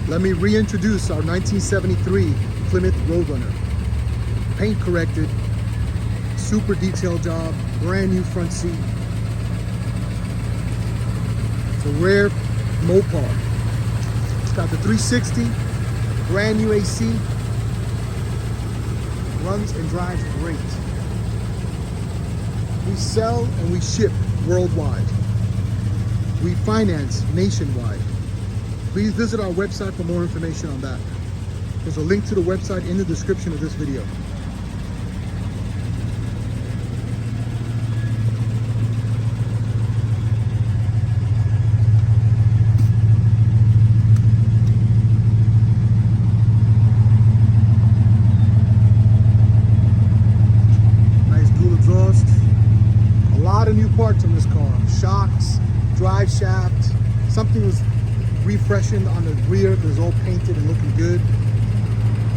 Let me reintroduce our 1973 Plymouth Road Runner. Paint corrected, super detailed job, brand new front seat. It's a rare Mopar. It's got the 360, brand new AC, runs and drives great. We sell and we ship worldwide. We finance nationwide. Please visit our website for more information on that. There's a link to the website in the description of this video. Nice dual exhaust. A lot of new parts on this car. Shocks, drive shaft. Something was refreshened on the rear because it's all painted and looking good.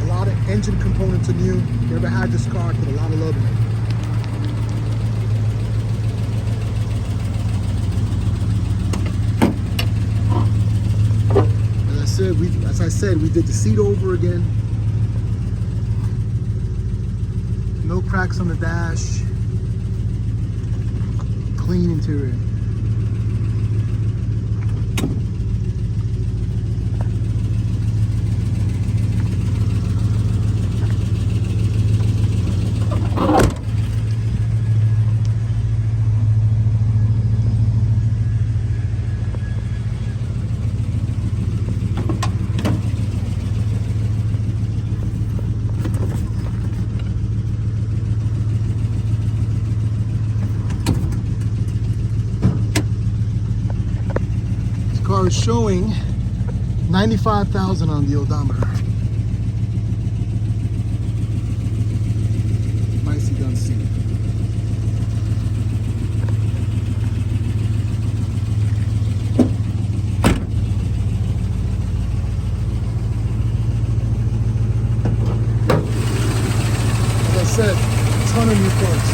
A lot of engine components are new. Whoever had this car put a lot of love in it. As I said, we did the seat over again. No cracks on the dash. Clean interior. Car is showing 95,000 on the odometer. Nicely done seat. As I said, a ton of new parts.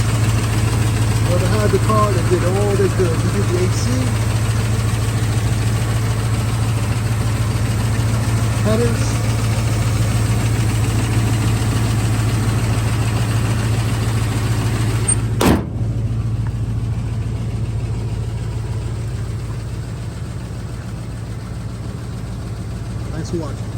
Whoever had the car, they did all they could. We did the AC. Headers. Thanks for watching.